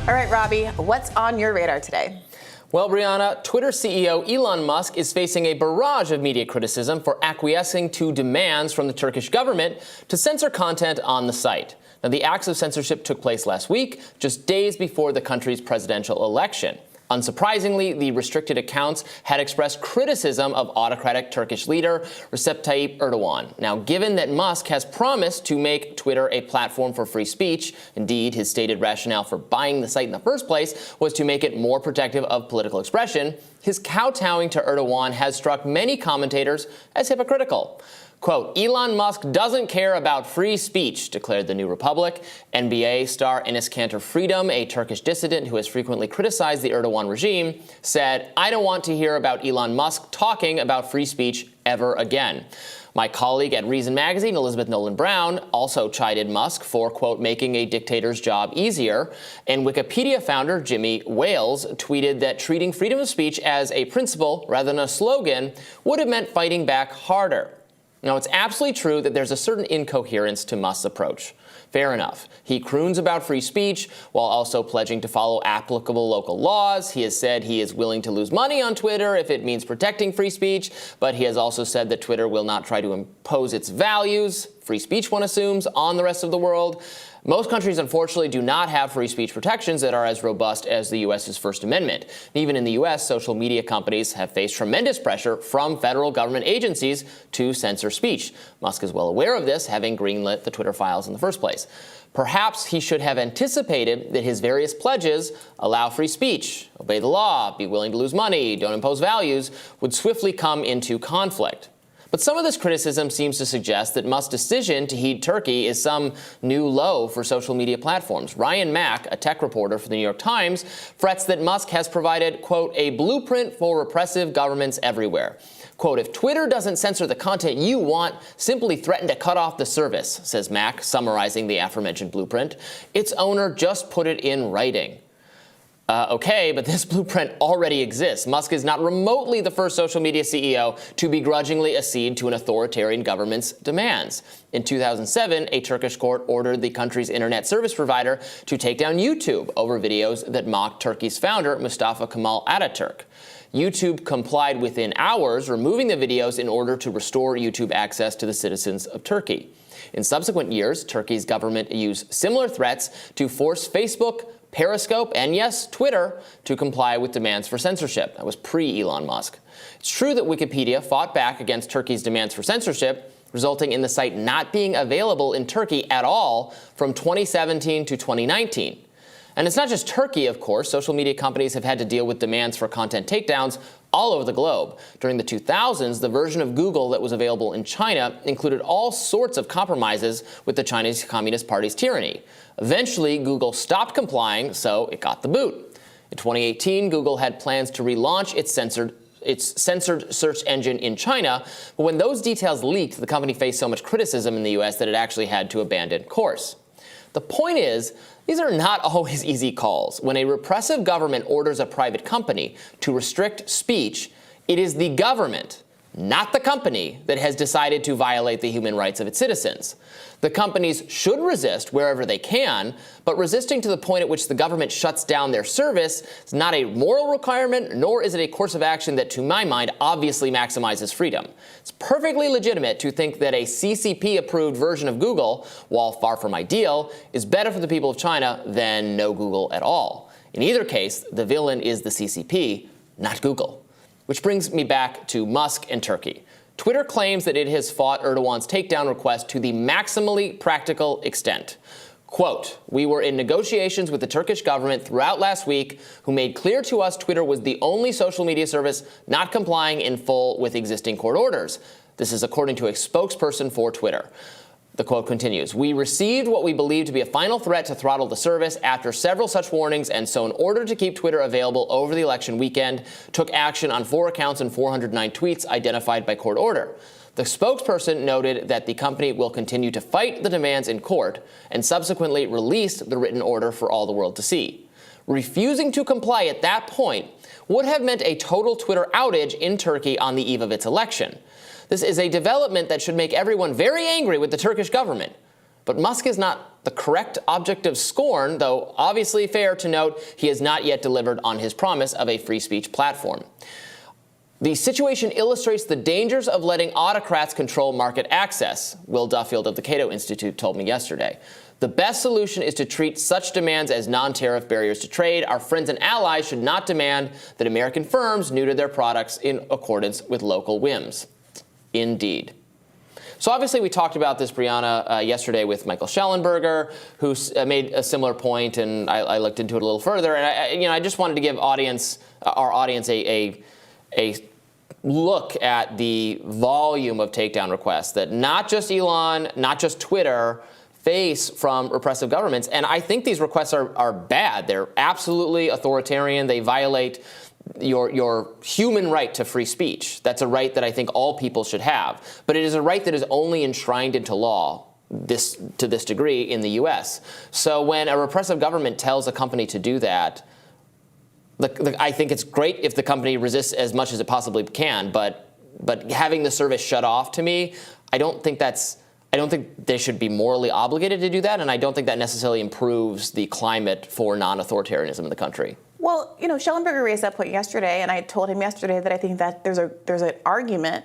All right, Robby, what's on your radar today? Well, Brianna, Twitter CEO Elon Musk is facing a barrage of media criticism for acquiescing to demands from the Turkish government to censor content on the site. Now, the acts of censorship took place last week, just days before the country's presidential election. Unsurprisingly, the restricted accounts had expressed criticism of autocratic Turkish leader Recep Tayyip Erdogan. Now, given that Musk has promised to make Twitter a platform for free speech, indeed, his stated rationale for buying the site in the first place was to make it more protective of political expression, his kowtowing to Erdogan has struck many commentators as hypocritical. Quote, Elon Musk doesn't care about free speech, declared the New Republic. NBA star Enes Kanter Freedom, a Turkish dissident who has frequently criticized the Erdogan regime, said, I don't want to hear about Elon Musk talking about free speech ever again. My colleague at Reason Magazine, Elizabeth Nolan Brown, also chided Musk for, quote, making a dictator's job easier. And Wikipedia founder Jimmy Wales tweeted that treating freedom of speech as a principle rather than a slogan would have meant fighting back harder. Now, it's absolutely true that there's a certain incoherence to Musk's approach. Fair enough. He croons about free speech while also pledging to follow applicable local laws. He has said he is willing to lose money on Twitter if it means protecting free speech, but he has also said that Twitter will not try to impose its values, free speech one assumes, on the rest of the world. Most countries, unfortunately, do not have free speech protections that are as robust as the U.S.'s First Amendment. Even in the U.S., social media companies have faced tremendous pressure from federal government agencies to censor speech. Musk is well aware of this, having greenlit the Twitter files in the first place. Perhaps he should have anticipated that his various pledges, allow free speech, obey the law, be willing to lose money, don't impose values, would swiftly come into conflict. But some of this criticism seems to suggest that Musk's decision to heed Turkey is some new low for social media platforms. Ryan Mack, a tech reporter for the New York Times, frets that Musk has provided, quote, a blueprint for repressive governments everywhere. Quote, if Twitter doesn't censor the content you want, simply threaten to cut off the service, says Mack, summarizing the aforementioned blueprint. Its owner just put it in writing. Okay, but this blueprint already exists. Musk is not remotely the first social media CEO to begrudgingly accede to an authoritarian government's demands. In 2007, a Turkish court ordered the country's internet service provider to take down YouTube over videos that mocked Turkey's founder, Mustafa Kemal Ataturk. YouTube complied within hours, removing the videos in order to restore YouTube access to the citizens of Turkey. In subsequent years, Turkey's government used similar threats to force Facebook, Periscope, and yes, Twitter, to comply with demands for censorship. That was pre-Elon Musk. It's true that Wikipedia fought back against Turkey's demands for censorship, resulting in the site not being available in Turkey at all from 2017 to 2019. And it's not just Turkey, of course. Social media companies have had to deal with demands for content takedowns all over the globe. During the 2000s, the version of Google that was available in China included all sorts of compromises with the Chinese Communist Party's tyranny. Eventually, Google stopped complying, so it got the boot. In 2018, Google had plans to relaunch its censored search engine in China, but when those details leaked, the company faced so much criticism in the U.S. that it actually had to abandon course. The point is, these are not always easy calls. When a repressive government orders a private company to restrict speech, it is the government, not the company, that has decided to violate the human rights of its citizens. The companies should resist wherever they can, but resisting to the point at which the government shuts down their service is not a moral requirement, nor is it a course of action that, to my mind, obviously maximizes freedom. It's perfectly legitimate to think that a CCP-approved version of Google, while far from ideal, is better for the people of China than no Google at all. In either case, the villain is the CCP, not Google. Which brings me back to Musk and Turkey. Twitter claims that it has fought Erdogan's takedown request to the maximally practical extent. Quote, we were in negotiations with the Turkish government throughout last week who made clear to us Twitter was the only social media service not complying in full with existing court orders. This is according to a spokesperson for Twitter. The quote continues, we received what we believe to be a final threat to throttle the service after several such warnings, and so in order to keep Twitter available over the election weekend, took action on 4 accounts and 409 tweets identified by court order. The spokesperson noted that the company will continue to fight the demands in court and subsequently released the written order for all the world to see. Refusing to comply at that point would have meant a total Twitter outage in Turkey on the eve of its election. This is a development that should make everyone very angry with the Turkish government. But Musk is not the correct object of scorn, though obviously fair to note he has not yet delivered on his promise of a free speech platform. The situation illustrates the dangers of letting autocrats control market access, Will Duffield of the Cato Institute told me yesterday. The best solution is to treat such demands as non-tariff barriers to trade. Our friends and allies should not demand that American firms neuter their products in accordance with local whims. Indeed. So obviously we talked about this, Brianna, yesterday with Michael Schellenberger, who made a similar point, and I looked into it a little further. And I just wanted to give our audience a look at the volume of takedown requests that not just Elon, not just Twitter face from repressive governments. And I think these requests are bad. They're absolutely authoritarian. They violate your human right to free speech. That's a right that I think all people should have. But it is a right that is only enshrined into law to this degree in the U.S. So when a repressive government tells a company to do that, I think it's great if the company resists as much as it possibly can, but having the service shut off, to me, I don't think they should be morally obligated to do that, and I don't think that necessarily improves the climate for non-authoritarianism in the country. Well, Schellenberger raised that point yesterday, and I told him yesterday that I think that there's an argument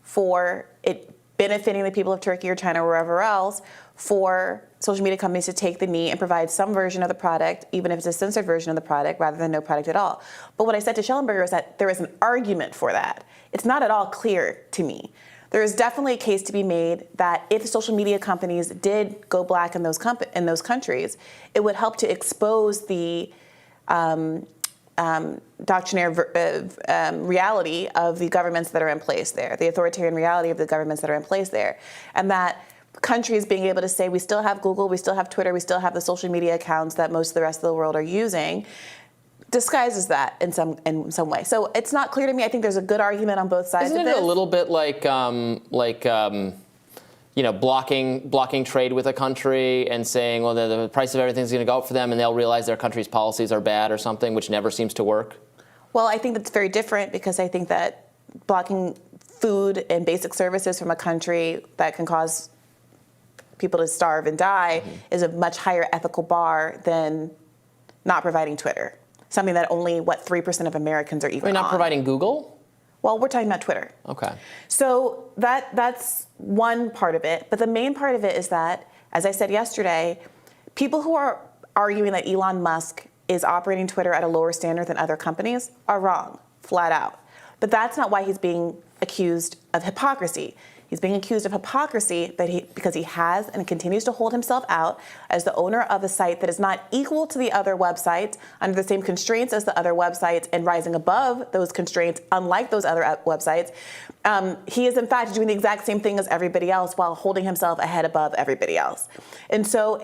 for it benefiting the people of Turkey or China or wherever else for social media companies to take the knee and provide some version of the product, even if it's a censored version of the product, rather than no product at all. But what I said to Schellenberger is that there is an argument for that. It's not at all clear to me. There is definitely a case to be made that if social media companies did go black in those countries, it would help to expose the doctrinaire reality of the governments that are in place there, the authoritarian reality of the governments that are in place there, and that countries being able to say we still have Google, we still have Twitter, we still have the social media accounts that most of the rest of the world are using, disguises that in some way. So it's not clear to me. I think there's a good argument on both sides of this. Isn't it a little bit like blocking trade with a country and saying, well, the price of everything's going to go up for them, and they'll realize their country's policies are bad or something, which never seems to work? Well, I think that's very different, because I think that blocking food and basic services from a country that can cause people to starve and die is a much higher ethical bar than not providing Twitter. Something that only, 3% of Americans are even on. Not providing Google? Well, we're talking about Twitter. Okay. So that's one part of it. But the main part of it is that, as I said yesterday, people who are arguing that Elon Musk is operating Twitter at a lower standard than other companies are wrong, flat out. But that's not why he's being accused of hypocrisy. He's being accused of hypocrisy because he has and continues to hold himself out as the owner of a site that is not equal to the other websites, under the same constraints as the other websites, and rising above those constraints, unlike those other websites. He is, in fact, doing the exact same thing as everybody else while holding himself ahead above everybody else. And so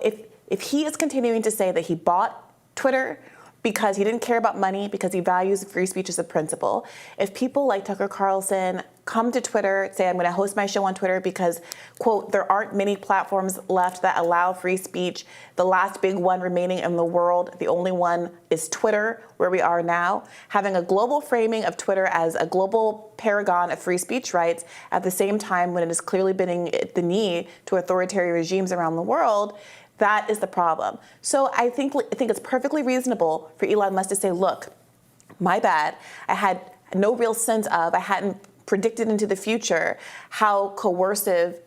if he is continuing to say that he bought Twitter because he didn't care about money, because he values free speech as a principle, if people like Tucker Carlson come to Twitter, say, I'm going to host my show on Twitter because, quote, there aren't many platforms left that allow free speech. The last big one remaining in the world, the only one, is Twitter, where we are now. Having a global framing of Twitter as a global paragon of free speech rights at the same time when it is clearly bending the knee to authoritarian regimes around the world, that is the problem. So I think it's perfectly reasonable for Elon Musk to say, look, my bad. I had no real sense of, I hadn't predicted into the future how coercive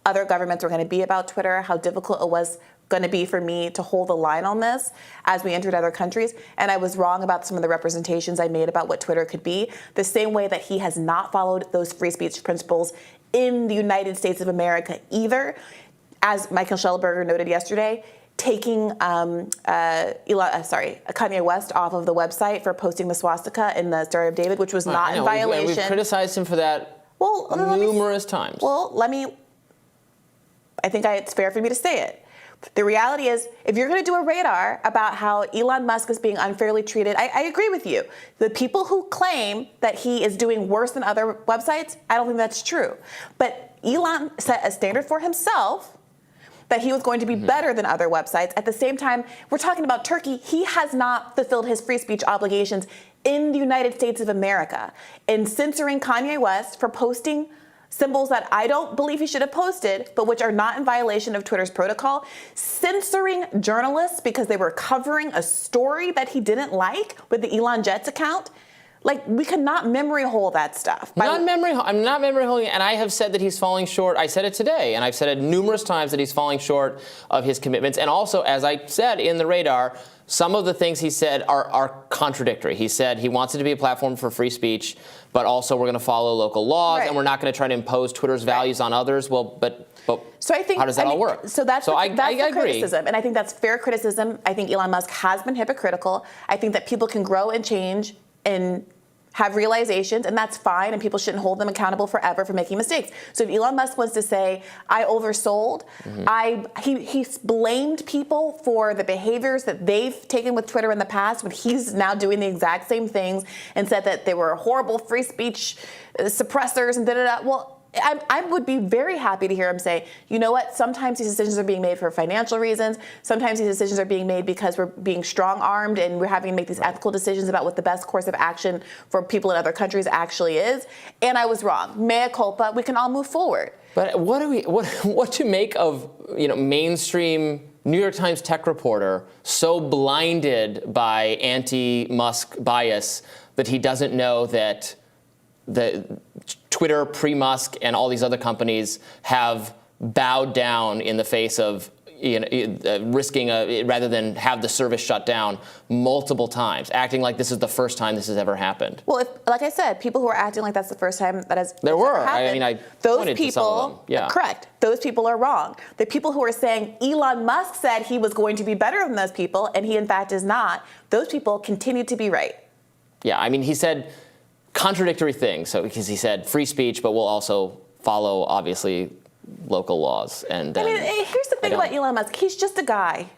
other governments were going to be about Twitter, how difficult it was going to be for me to hold the line on this as we entered other countries. And I was wrong about some of the representations I made about what Twitter could be, the same way that he has not followed those free speech principles in the United States of America either. As Michael Schellenberger noted yesterday, taking Kanye West off of the website for posting the swastika in the Star of David, which was not in violation. We've criticized him for that numerous times. I think it's fair for me to say it. The reality is, if you're going to do a radar about how Elon Musk is being unfairly treated, I agree with you. The people who claim that he is doing worse than other websites, I don't think that's true. But Elon set a standard for himself that he was going to be better than other websites. At the same time, we're talking about Turkey. He has not fulfilled his free speech obligations in the United States of America in censoring Kanye West for posting symbols that I don't believe he should have posted, but which are not in violation of Twitter's protocol, censoring journalists because they were covering a story that he didn't like with the Elon Jets account. Like, we cannot memory hole that stuff. I'm not memory holding it, and I have said that he's falling short. I said it today, and I've said it numerous times that he's falling short of his commitments. And also, as I said in the radar, some of the things he said are contradictory. He said he wants it to be a platform for free speech, but also we're going to follow local laws, and we're not going to try to impose Twitter's values on others. Well, but so I think, how does that all work? So that's I the agree. criticism, and I think that's fair criticism. I think Elon Musk has been hypocritical. I think that people can grow and change and have realizations, and that's fine, and people shouldn't hold them accountable forever for making mistakes. So if Elon Musk wants to say, I oversold, he's blamed people for the behaviors that they've taken with Twitter in the past, when he's now doing the exact same things, and said that they were horrible free speech suppressors and da-da-da. Well, I would be very happy to hear him say, you know what, sometimes these decisions are being made for financial reasons. Sometimes these decisions are being made because we're being strong-armed and we're having to make these ethical decisions about what the best course of action for people in other countries actually is. And I was wrong. Mea culpa. We can all move forward. But what to make of, mainstream New York Times tech reporter so blinded by anti-Musk bias that he doesn't know that the Twitter, pre-Musk, and all these other companies have bowed down in the face of risking, rather than have the service shut down multiple times, acting like this is the first time this has ever happened. Well, like I said, people who are acting like that's the first time that has there were. Happened, I pointed to some of them. Yeah. Correct. Those people are wrong. The people who are saying Elon Musk said he was going to be better than those people, and he in fact is not, those people continue to be right. Yeah, he said contradictory things. So because he said free speech, but we'll also follow, obviously, local laws. And here's the thing about Elon Musk. He's just a guy.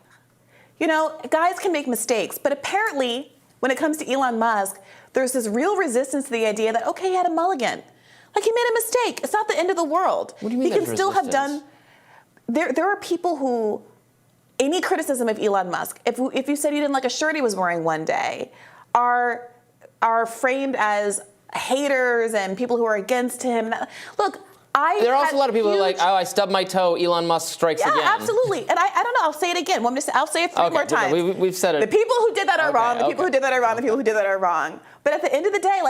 Guys can make mistakes, but apparently, when it comes to Elon Musk, there's this real resistance to the idea that, okay, he had a mulligan. Like, he made a mistake. It's not the end of the world. What do you mean? He can still have done. There are people who, any criticism of Elon Musk, if you said you didn't like a shirt he was wearing one day, are framed as haters and people who are against him. Look, there are also a lot of people who are like, oh, I stubbed my toe, Elon Musk strikes again. Yeah, absolutely. And I don't know, I'll say it again. I'll say it three more times. We've said it. The people who did that are wrong. The people who did that are wrong. The people who did that are wrong. But at the end of the day,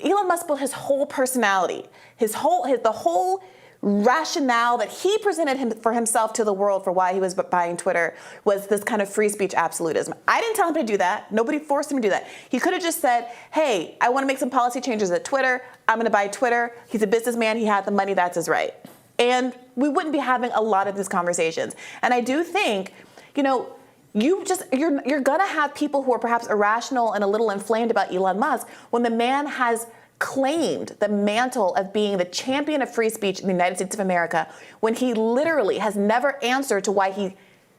Elon Musk built his whole personality, the whole rationale that he presented for himself to the world for why he was buying Twitter was this kind of free speech absolutism. I didn't tell him to do that. Nobody forced him to do that. He could have just said, hey, I want to make some policy changes at Twitter. I'm going to buy Twitter. He's a businessman. He had the money. That's his right. And we wouldn't be having a lot of these conversations. And I do think, you're going to have people who are perhaps irrational and a little inflamed about Elon Musk when the man has claimed the mantle of being the champion of free speech in the United States of America, when he literally has never answered to why he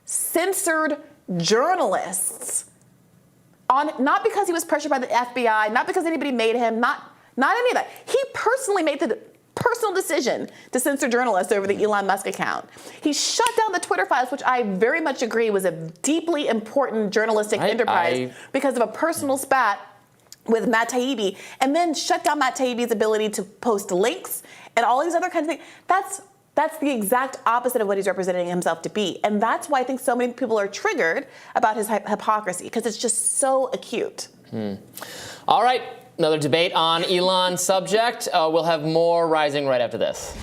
censored journalists, not because he was pressured by the FBI, not because anybody made him, not any of that. He personally made the personal decision to censor journalists over the Elon Musk account. He shut down the Twitter files, which I very much agree was a deeply important journalistic enterprise because of a personal spat with Matt Taibbi, and then shut down Matt Taibbi's ability to post links and all these other kinds of things. That's the exact opposite of what he's representing himself to be. And that's why I think so many people are triggered about his hypocrisy, because it's just so acute. All right, another debate on Elon's subject. We'll have more rising right after this.